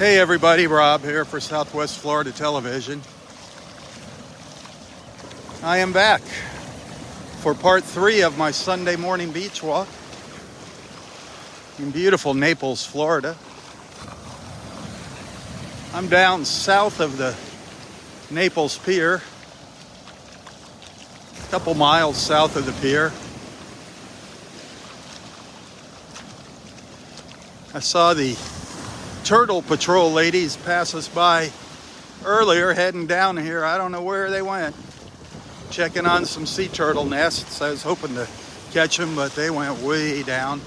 Hey everybody, Robb here for Southwest Florida Television. I am back for part 3 of my Sunday morning beach walk in beautiful Naples, Florida. I'm down south of the Naples Pier, a couple miles south of the pier. I saw the Turtle Patrol ladies pass us by earlier heading down here. I don't know where they went. Checking on some sea turtle nests. I was hoping to catch them, but they went way down.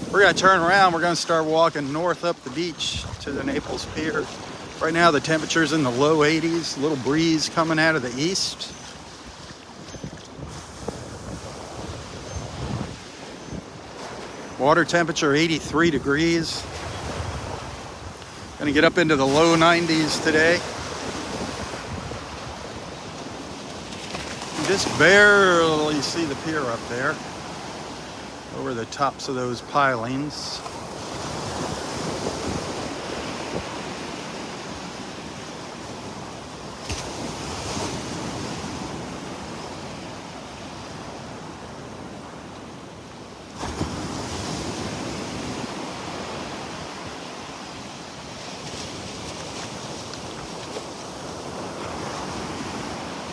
We're going to turn around. We're going to start walking north up the beach to the Naples Pier. Right now the temperature's in the low 80s. A little breeze coming out of the east. Water temperature 83 degrees. Gonna get up into the low 90s today. You just barely see the pier up there over the tops of those pilings.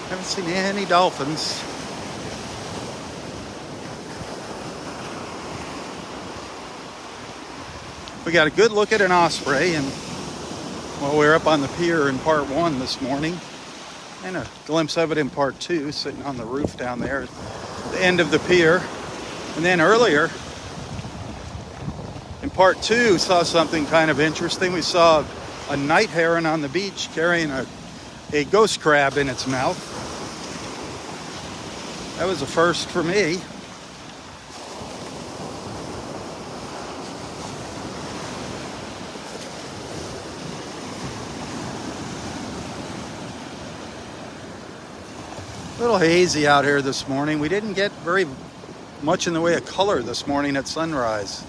Haven't seen any dolphins. We got a good look at an osprey, and while we were up on the pier in part 1 this morning, and a glimpse of it in part 2, sitting on the roof down there at the end of the pier. And then earlier in part 2, saw something kind of interesting. We saw a night heron on the beach carrying a ghost crab in its mouth. That was a first for me. A little hazy out here this morning. We didn't get very much in the way of color this morning at sunrise.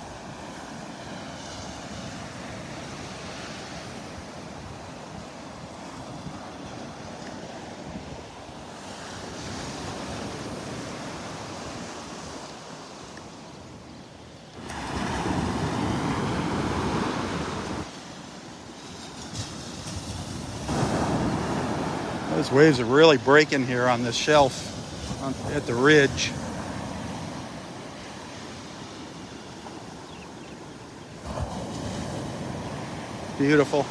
Those waves are really breaking here on this shelf at the ridge. Beautiful.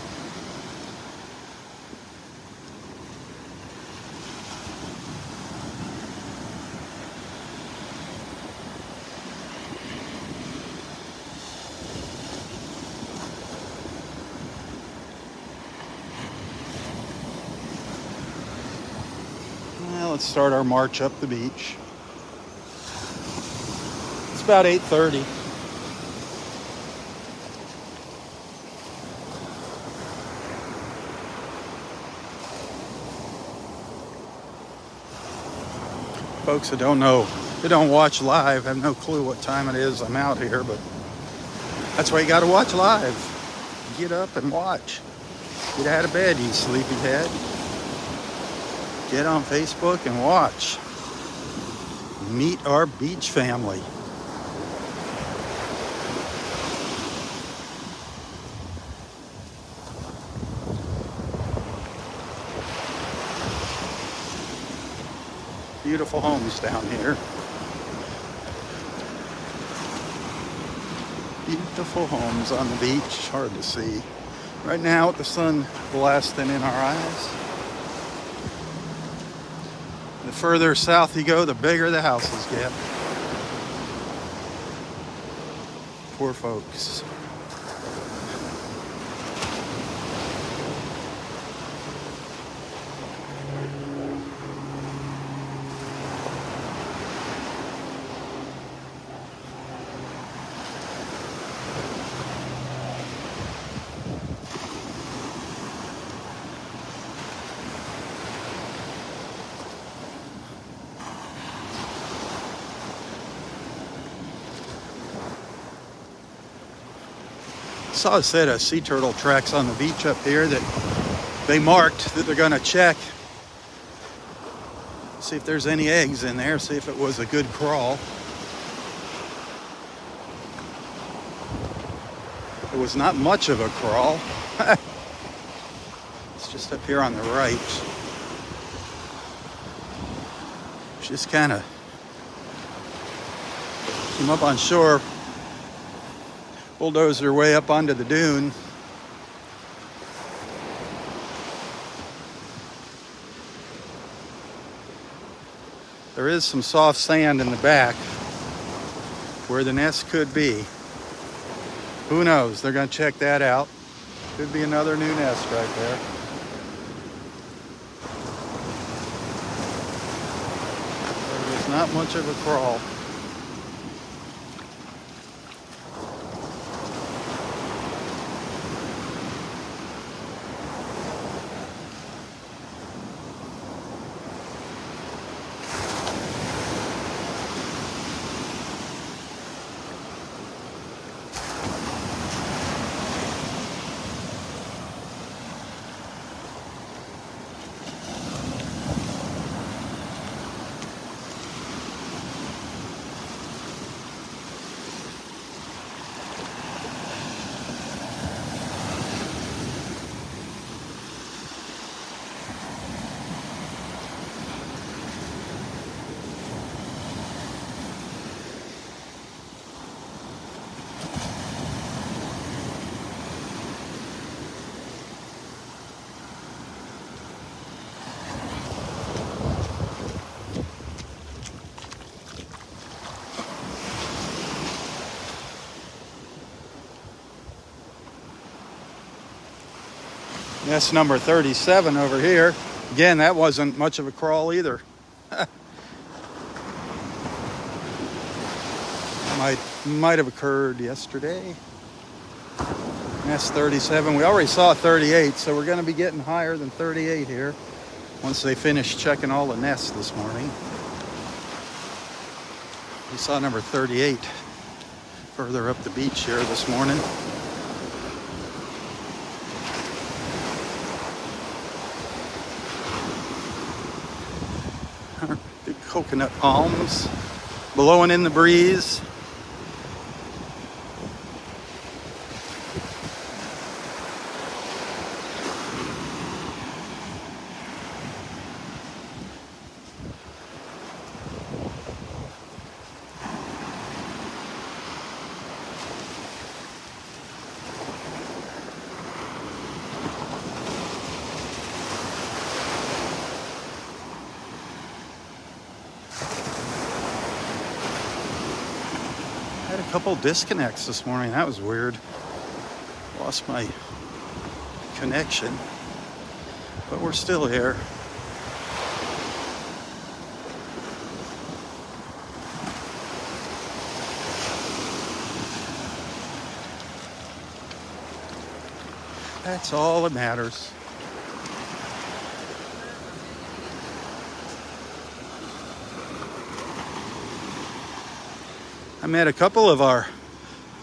Let's start our march up the beach. It's about 8:30. Folks that don't know, they don't watch live, have no clue what time it is I'm out here, but that's why you gotta watch live. Get up and watch. Get out of bed, you sleepyhead. Get on Facebook and watch. Meet our beach family. Beautiful homes down here. Beautiful homes on the beach. Hard to see right now with the sun blasting in our eyes. The further south you go, the bigger the houses get. Poor folks. Saw a set of sea turtle tracks on the beach up here that they marked that they're going to check. See if there's any eggs in there, see if it was a good crawl. It was not much of a crawl. It's just up here on the right. Just kind of came up on shore, bulldozed their way up onto the dune. There is some soft sand in the back where the nest could be. Who knows? They're going to check that out. Could be another new nest right there. But it's not much of a crawl. Nest number 37 over here. Again, that wasn't much of a crawl either. might have occurred yesterday. Nest 37. We already saw 38, so we're going to be getting higher than 38 here once they finish checking all the nests this morning. We saw number 38 further up the beach here this morning. Big coconut palms blowing in the breeze. Had a couple disconnects this morning. That was weird. Lost my connection, but we're still here. That's all that matters. I met a couple of our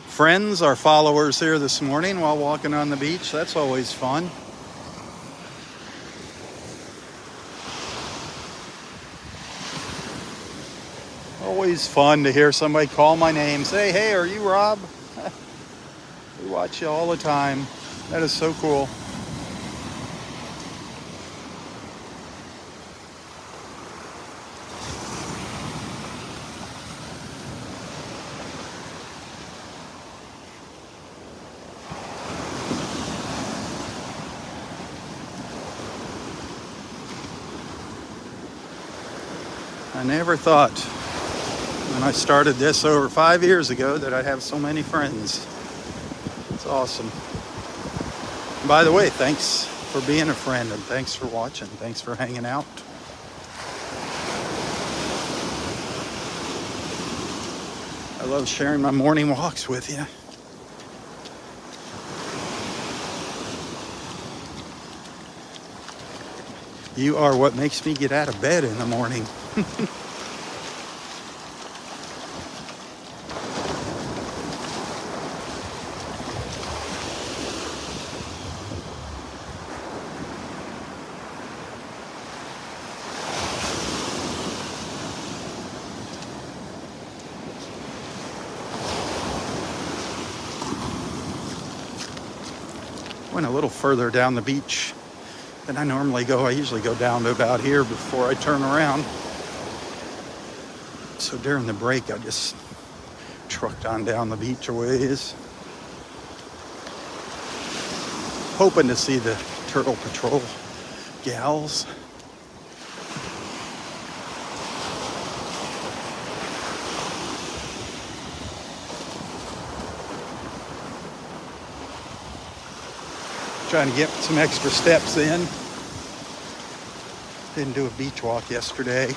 friends, our followers here this morning while walking on the beach. That's always fun. Always fun to hear somebody call my name, say, "Hey, are you Rob?" We watch you all the time. That is so cool. I never thought when I started this over 5 years ago that I'd have so many friends. It's awesome. And by the way, thanks for being a friend and thanks for watching. Thanks for hanging out. I love sharing my morning walks with you. You are what makes me get out of bed in the morning. Went a little further down the beach than I normally go. I usually go down to about here before I turn around. So during the break, I just trucked on down the beach a ways, hoping to see the Turtle Patrol gals. Trying to get some extra steps in. Didn't do a beach walk yesterday.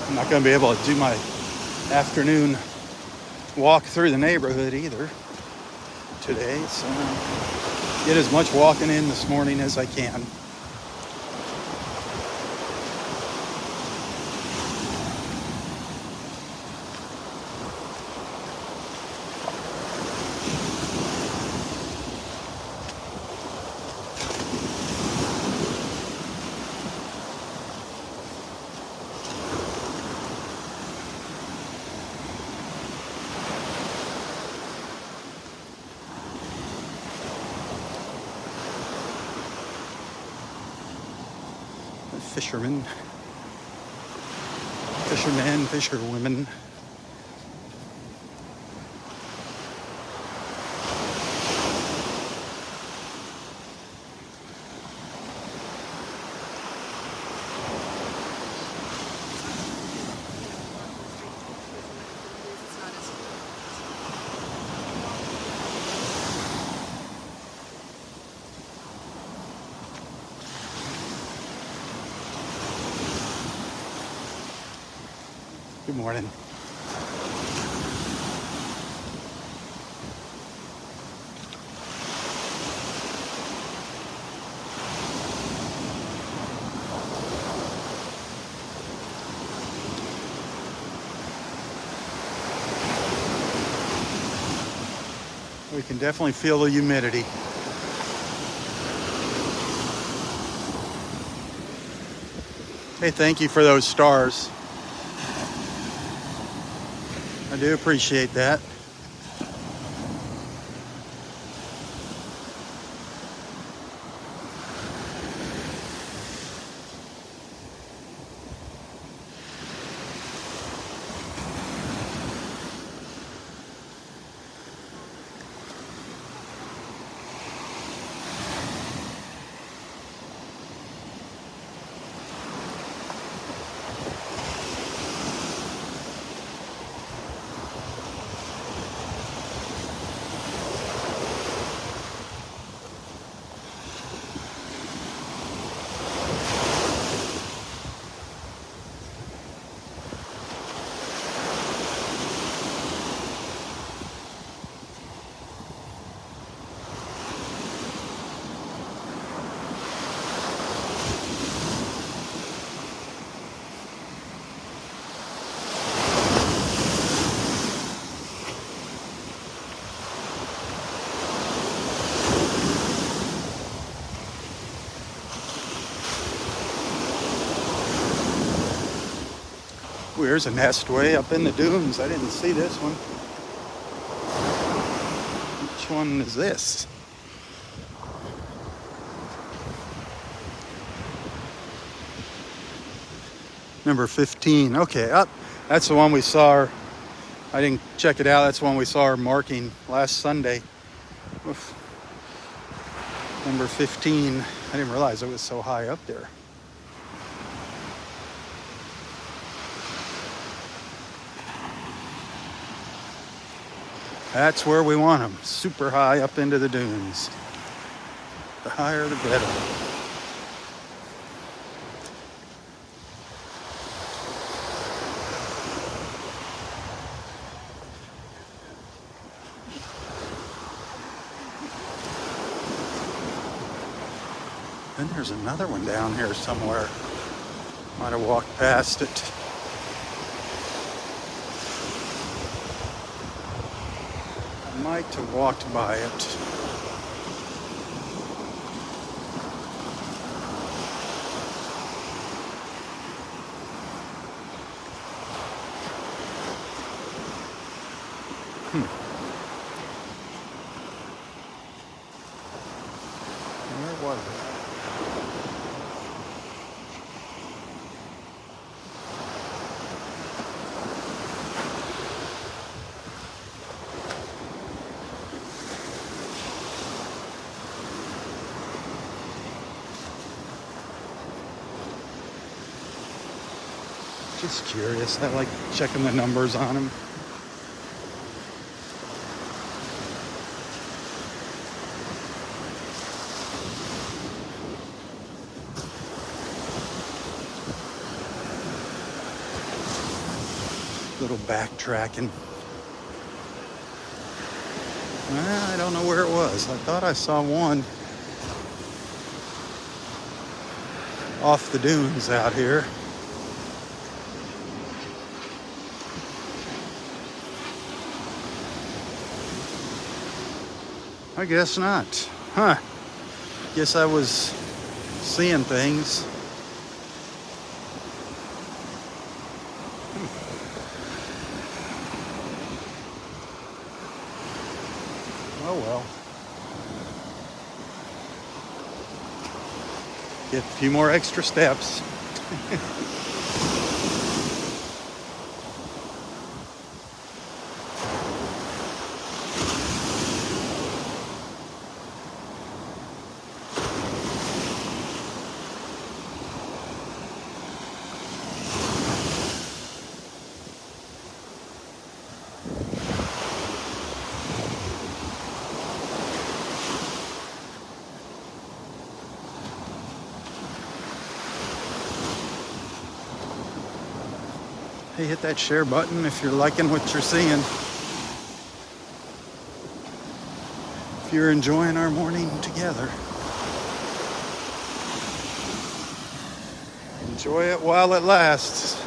I'm not going to be able to do my afternoon walk through the neighborhood either today, so get as much walking in this morning as I can. Fishermen, fisherwomen. Good morning. We can definitely feel the humidity. Hey, thank you for those stars. I do appreciate that. Ooh, there's a nest way up in the dunes. I didn't see this one. Which one is this? Number 15. Okay, up. That's the one we saw. I didn't check it out. That's the one we saw her marking last Sunday. Oof. Number 15. I didn't realize it was so high up there. That's where we want them, super high up into the dunes. The higher the better. Then there's another one down here somewhere. Might have walked past it. Might have walked by it. Just curious. I like checking the numbers on them. Little backtracking. Well, I don't know where it was. I thought I saw one off the dunes out here. I guess not. Huh. Guess I was seeing things. Oh well. Get a few more extra steps. Hey, hit that share button if you're liking what you're seeing. If you're enjoying our morning together. Enjoy it while it lasts.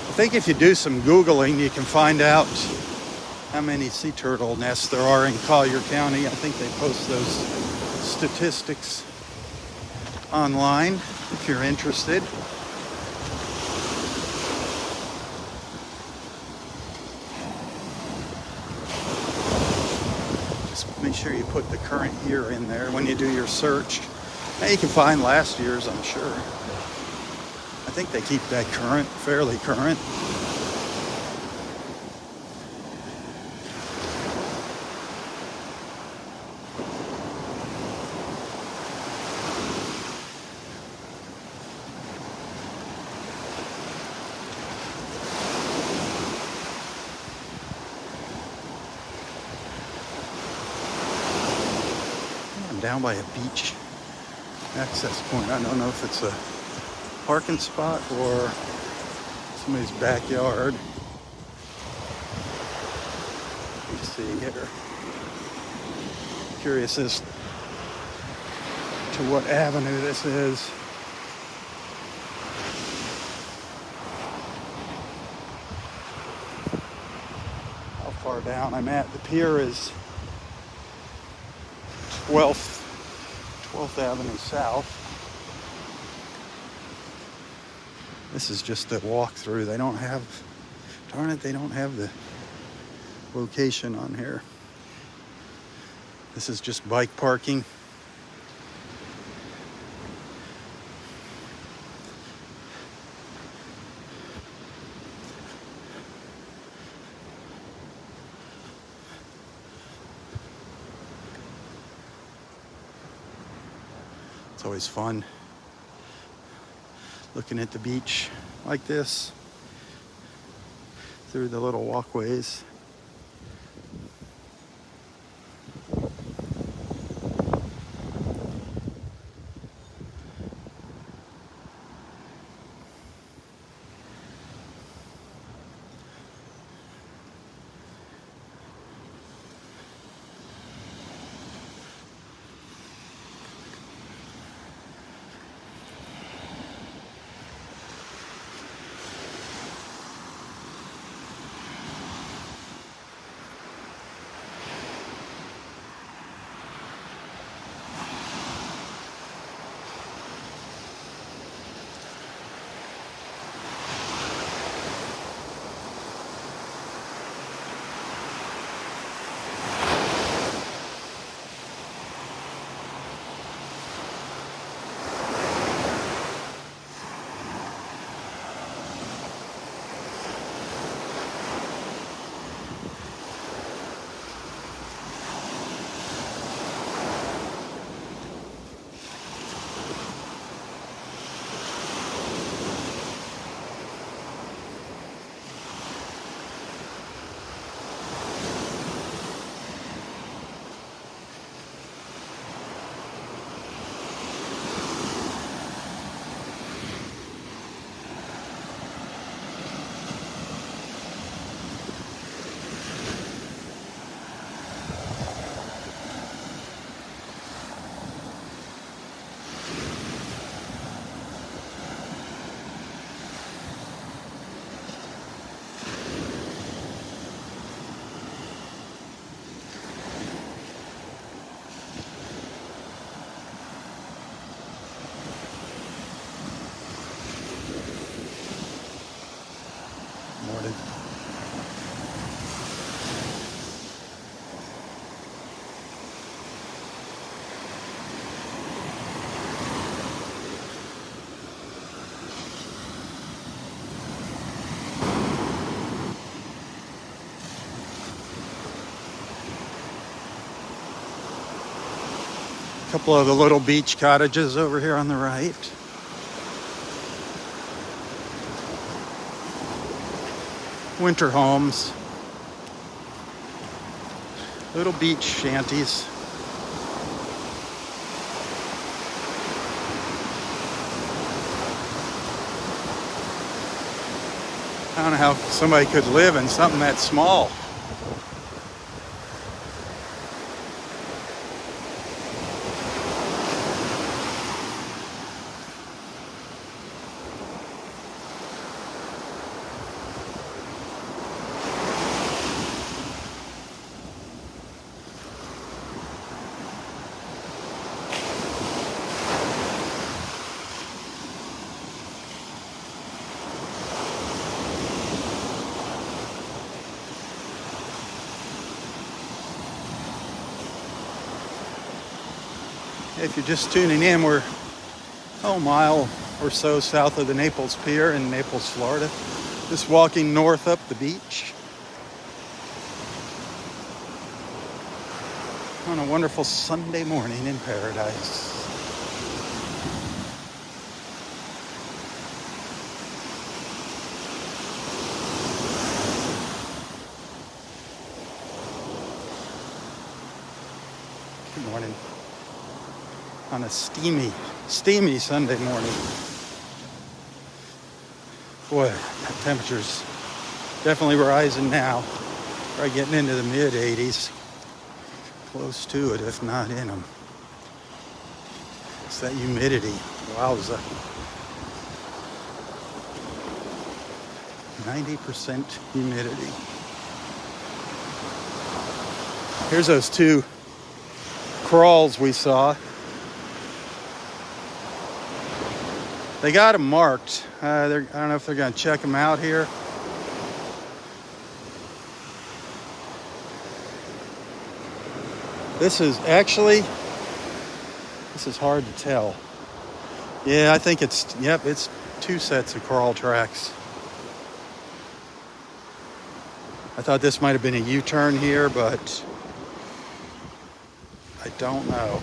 I think if you do some Googling, you can find out how many sea turtle nests there are in Collier County. I think they post those statistics online if you're interested. Just make sure you put the current year in there when you do your search. Now you can find last year's, I'm sure. I think they keep that current, fairly current. I'm down by a beach access point. I don't know if it's a parking spot or somebody's backyard. You see here. Curious as to what avenue this is. How far down I'm at. The pier is 12th Avenue South. This is just the walkthrough. They don't have, darn it, they don't have the location on here. This is just bike parking. It's always fun looking at the beach like this through the little walkways. couple of the little beach cottages over here on the right. Winter homes. Little beach shanties. I don't know how somebody could live in something that small. If you're just tuning in, we're a mile or so south of the Naples Pier in Naples, Florida. Just walking north up the beach on a wonderful Sunday morning in paradise. Good morning. On a steamy Sunday morning. Boy, that temperature's definitely rising now. Probably getting into the mid 80s. Close to it, if not in them. It's that humidity. Wowza. 90% humidity. Here's those two crawls we saw. They got them marked. I don't know if they're going to check them out here. This is hard to tell. Yeah, I think it's two sets of crawl tracks. I thought this might have been a U-turn here, but I don't know.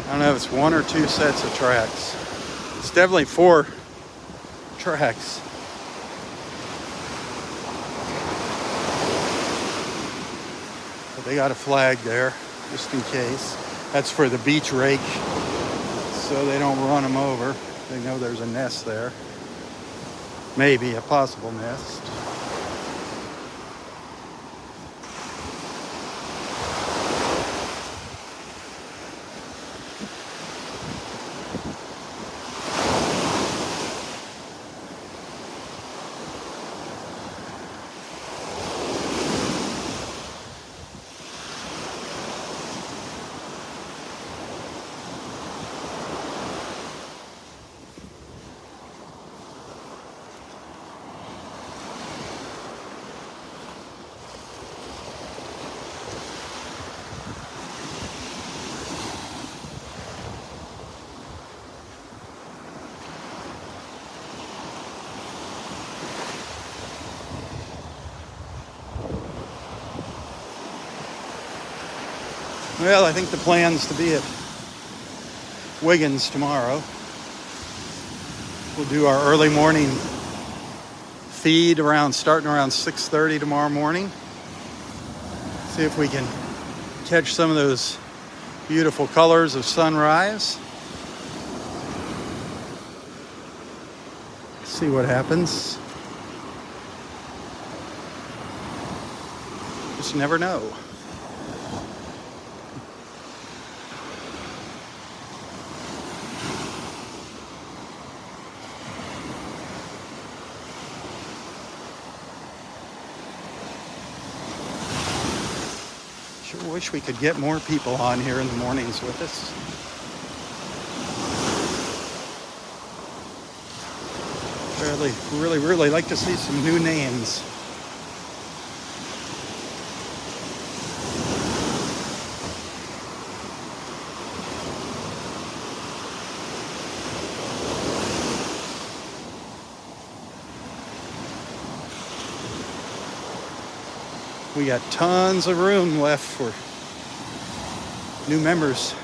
I don't know if it's one or two sets of tracks. It's definitely 4 tracks. But they got a flag there, just in case. That's for the beach rake, so they don't run them over. They know there's a nest there. Maybe a possible nest. Well, I think the plan's to be at Wiggins tomorrow. We'll do our early morning feed starting around 6:30 tomorrow morning. See if we can catch some of those beautiful colors of sunrise. See what happens. Just never know. Sure wish we could get more people on here in the mornings with us. Really like to see some new names. We got tons of room left for new members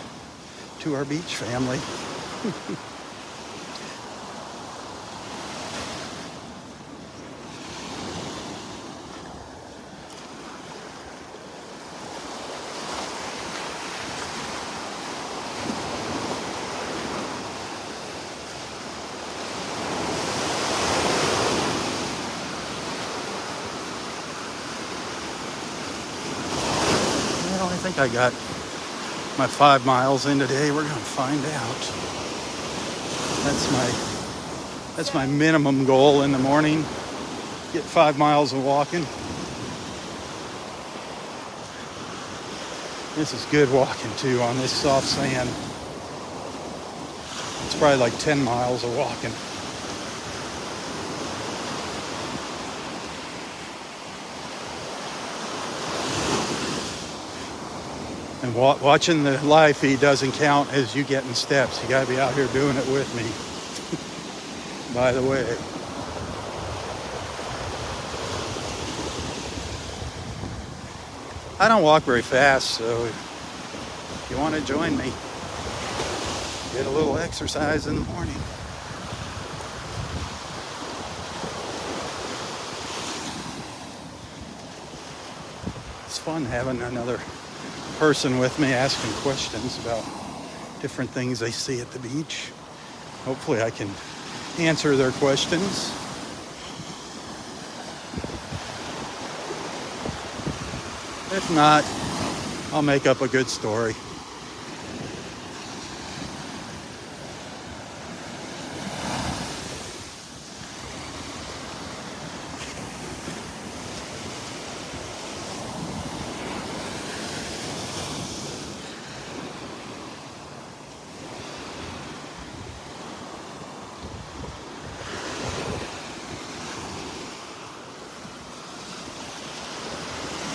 to our beach family. Well, I think I got my 5 miles in today. We're gonna find out. That's my minimum goal in the morning. Get 5 miles of walking. This is good walking too on this soft sand. It's probably like 10 miles of walking. And watching the live feed doesn't count as you getting steps. You gotta be out here doing it with me. By the way. I don't walk very fast, so if you want to join me, get a little exercise in the morning. It's fun having another person with me asking questions about different things they see at the beach. Hopefully I can answer their questions. If not, I'll make up a good story.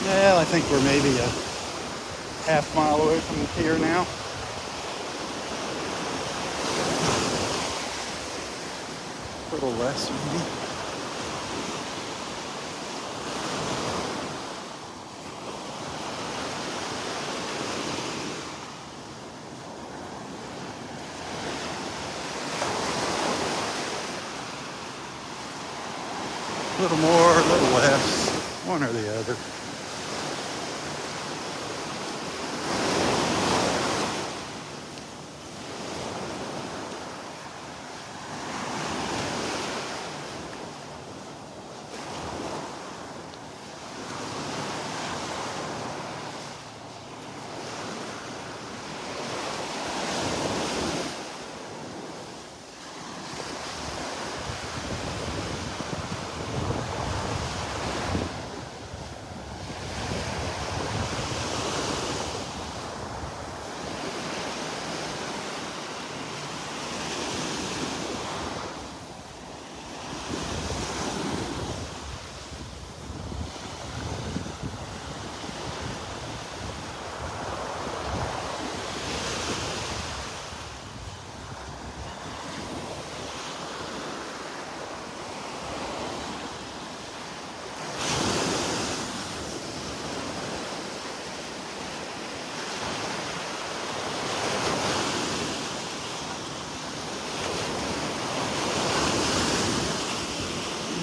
Well, I think we're maybe a half mile away from the pier now. A little less, maybe. A little more, a little less, one or the other.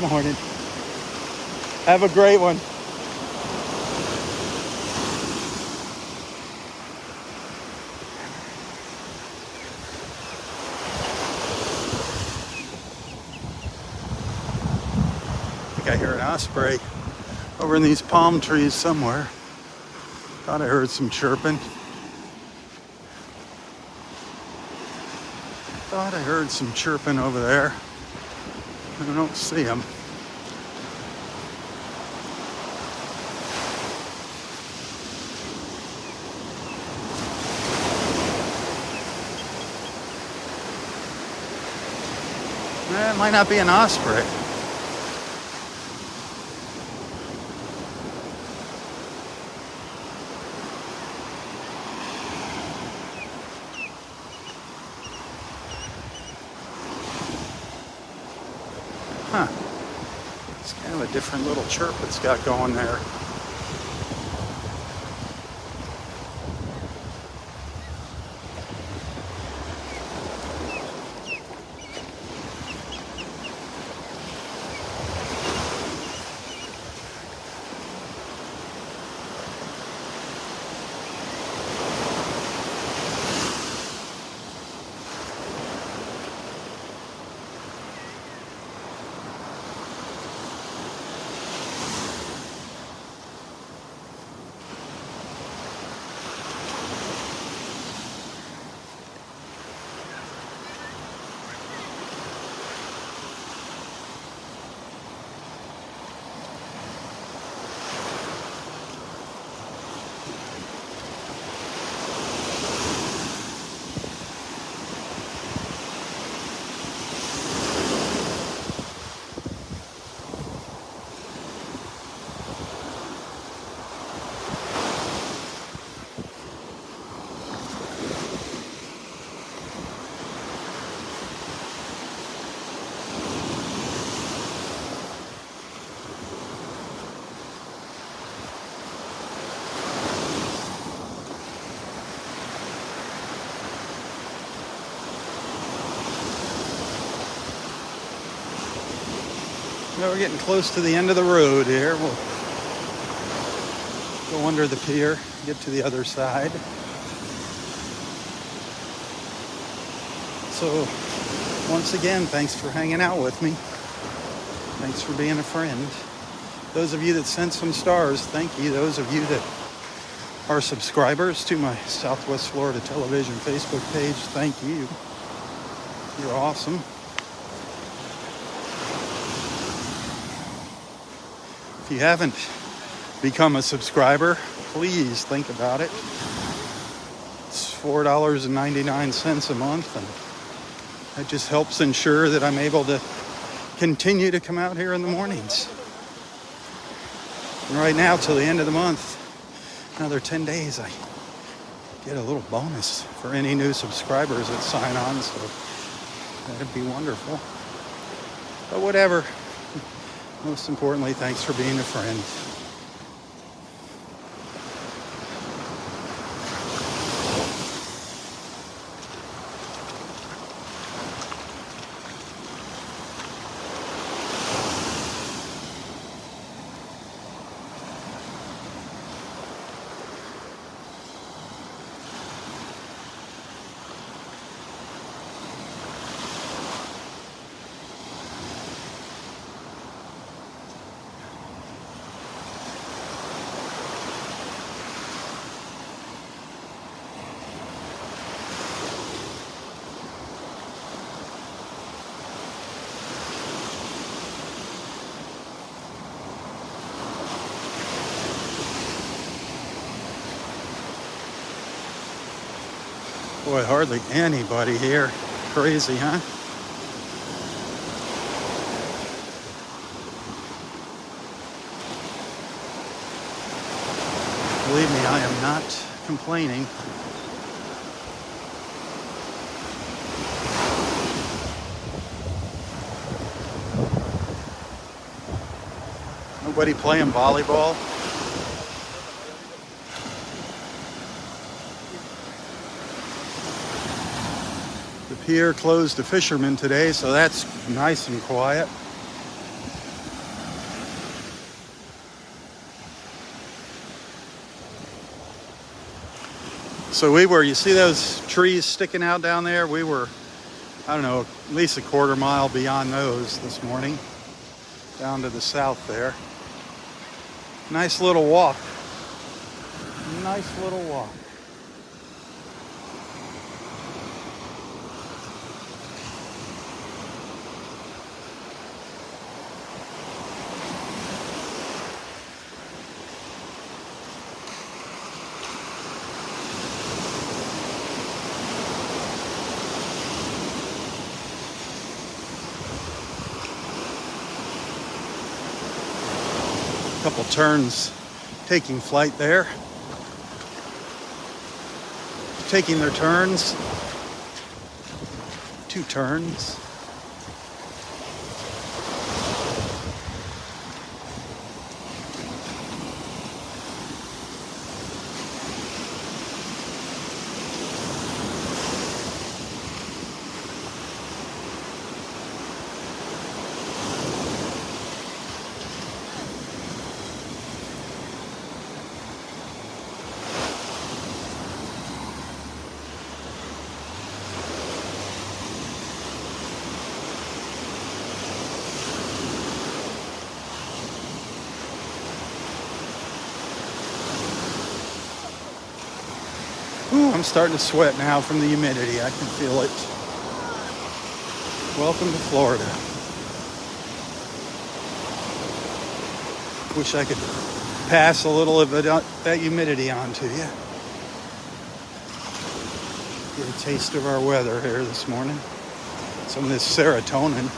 Morning. Have a great one. I think I hear an osprey over in these palm trees somewhere. Thought I heard some chirping. Thought I heard some chirping over there. I don't see them. It might not be an osprey. Huh. It's kind of a different little chirp it's got going there. Now we're getting close to the end of the road here. We'll go under the pier, get to the other side. So, once again, thanks for hanging out with me. Thanks for being a friend. Those of you that sent some stars, thank you. Those of you that are subscribers to my Southwest Florida Television Facebook page, thank you. You're awesome. If you haven't become a subscriber, please think about it. It's $4.99 a month, and that just helps ensure that I'm able to continue to come out here in the mornings. And right now, till the end of the month, another 10 days, I get a little bonus for any new subscribers that sign on, so that'd be wonderful. But whatever. Most importantly, thanks for being a friend. Boy, hardly anybody here. Crazy, huh? Believe me, I am not complaining. Nobody playing volleyball? The pier closed to fishermen today, so that's nice and quiet. So you see those trees sticking out down there? We were, I don't know, at least a quarter mile beyond those this morning, down to the south there. Nice little walk. Nice little walk. Couple turns taking flight there. Taking their turns. 2 turns. Ooh, I'm starting to sweat now from the humidity. I can feel it. Welcome to Florida. Wish I could pass a little of that humidity on to you. Get a taste of our weather here this morning. Some of this serotonin.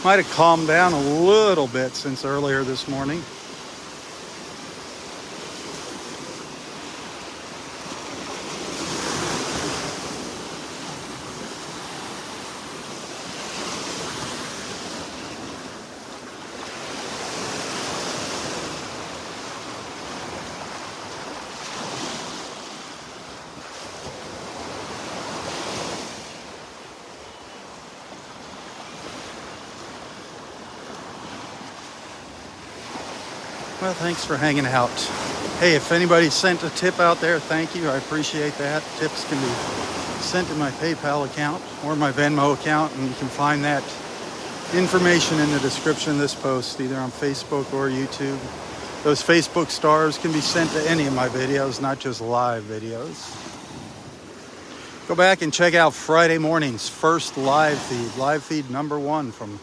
Might have calmed down a little bit since earlier this morning. Well, thanks for hanging out. Hey, if anybody sent a tip out there, thank you. I appreciate that. Tips can be sent to my PayPal account or my Venmo account, and you can find that information in the description of this post, either on Facebook or YouTube. Those Facebook stars can be sent to any of my videos, not just live videos. Go back and check out Friday morning's first live feed number 1 from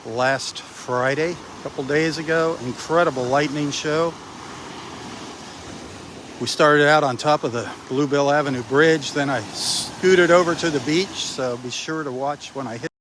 last Friday, a couple days ago. Incredible lightning show. We started out on top of the Bluebell Avenue Bridge, then I scooted over to the beach, so be sure to watch when I hit